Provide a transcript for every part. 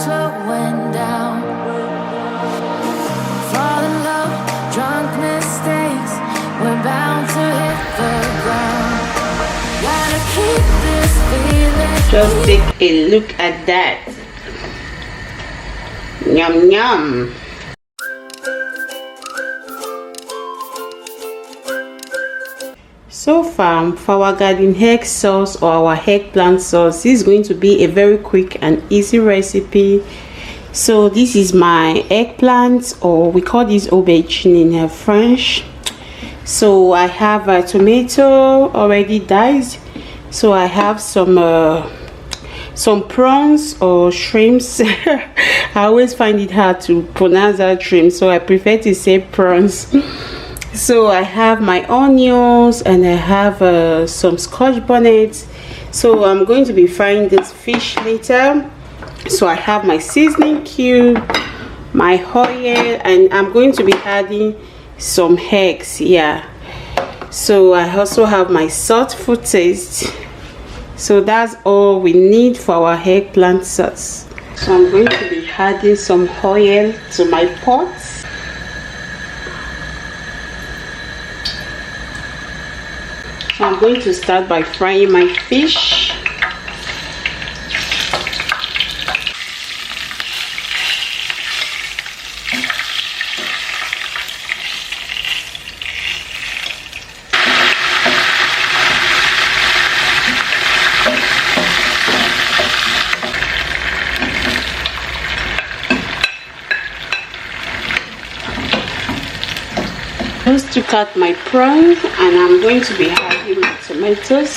slowing down. Fall in love, drunk mistakes, we're bound to hit the ground. Gotta keep this feeling. Just take a look at that. Yum yum. So far, for our garden egg sauce or our eggplant sauce, this is going to be a very quick and easy recipe. So this is my eggplant, or we call this aubergine in French. So I have a tomato already diced. So I have some prawns or shrimps. I always find it hard to pronounce that shrimp, so I prefer to say prawns. So I have my onions and I have some Scotch bonnet. So I'm going to be frying this fish later. So I have my seasoning cube, my oil, and I'm going to be adding some eggs. Yeah. So I also have my salt for taste. So that's all we need for our eggplant sauce. So I'm going to be adding some oil to my pot. So I'm going to start by frying my fish. Just took out my prawn and I'm going to be adding my tomatoes.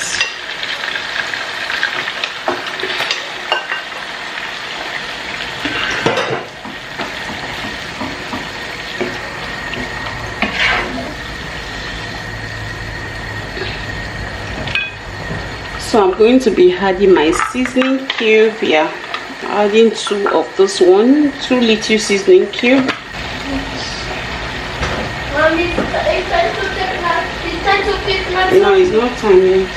So I'm going to be adding my seasoning cube. Yeah, adding two of this one, 2 little seasoning cube. No, it's not time yet.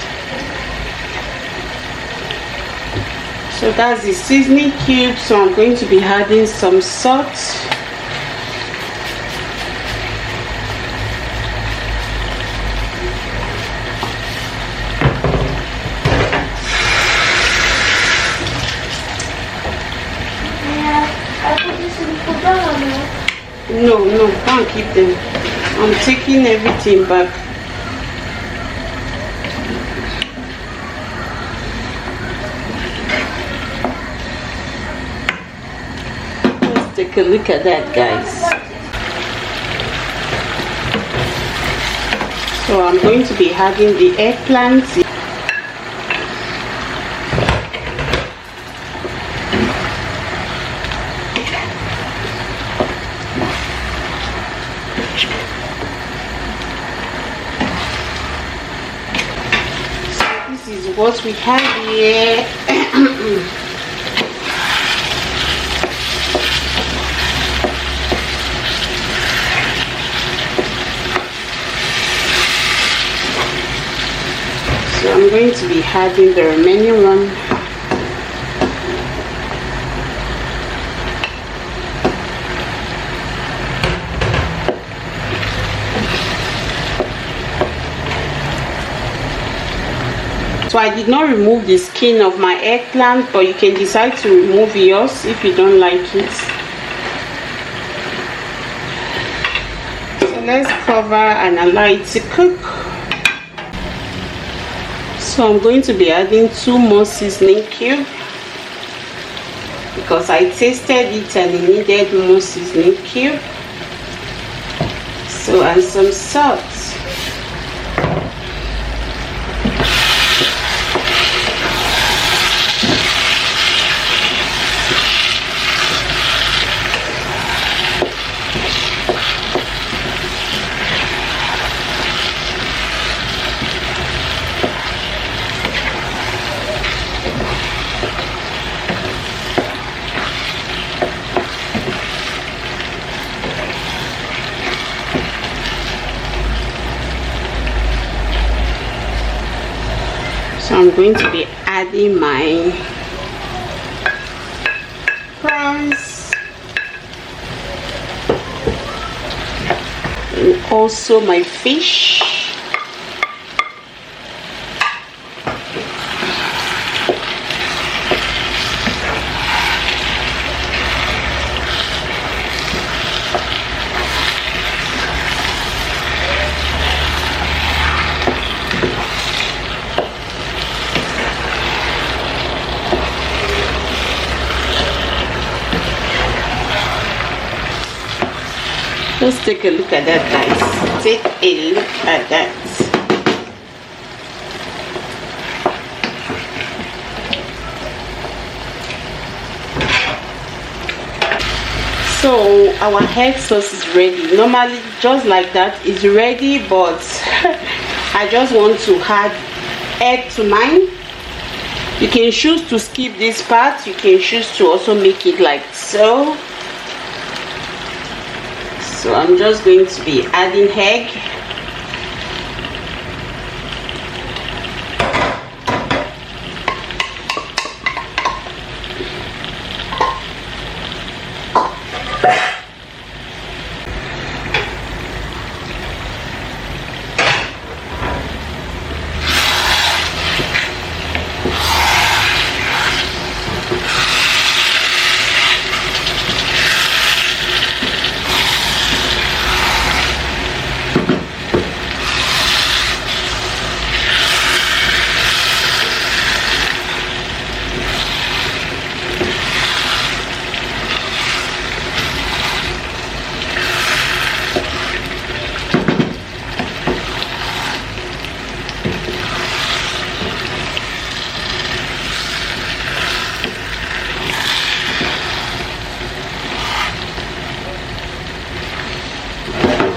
So that's the seasoning cube. So I'm going to be adding some salt. No, can't keep them. I'm taking everything back. Let's take a look at that, guys. So I'm going to be adding the eggplant. This is what we have here. So I'm going to be adding the remaining one. So I did not remove the skin of my eggplant, but you can decide to remove yours if you don't like it. So let's cover and allow it to cook. So I'm going to be adding 2 more seasoning cubes because I tasted it and it needed more seasoning cube. So, and some salt. So I'm going to be adding my prawns. also my fish. Let's take a look at that, guys. Take a look at that. So our egg sauce is ready. Normally just like that is ready, but I just want to add egg to mine. You can choose to skip this part. You can choose to also make it like so. So I'm just going to be adding egg.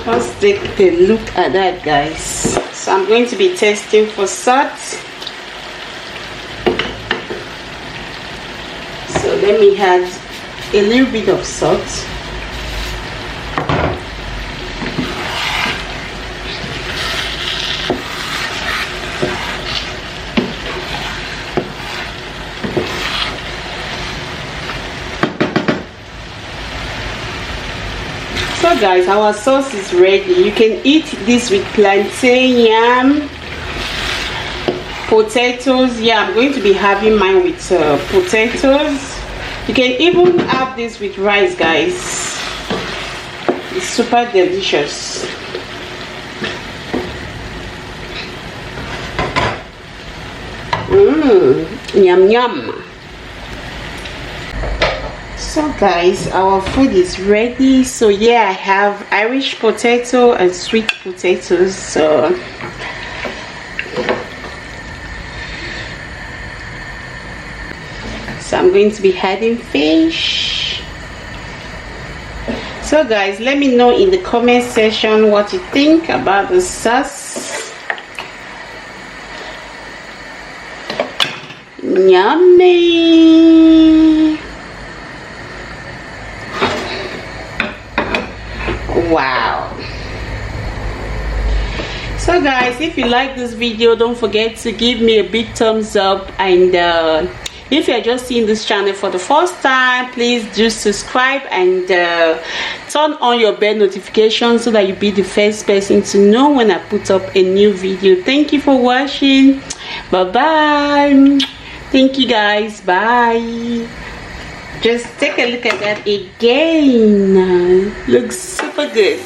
Let's take a look at that, guys. So I'm going to be testing for salt. So let me add a little bit of salt. So guys, our sauce is ready. You can eat this with plantain, yam, potatoes. Yeah, I'm going to be having mine with potatoes. You can even have this with rice, guys. It's super delicious. Yum yum. So guys, our food is ready. So yeah, I have Irish potato and sweet potatoes. So I'm going to be adding fish. So guys, let me know in the comment section what you think about the sauce. Yummy. Wow. So guys, if you like this video, don't forget to give me a big thumbs up, and if you're just seeing this channel for the first time, please do subscribe and turn on your bell notification so that you'll be the first person to know when I put up a new video. Thank you for watching. Bye bye. Thank you guys. Bye. Just take a look at that again. Looks super good.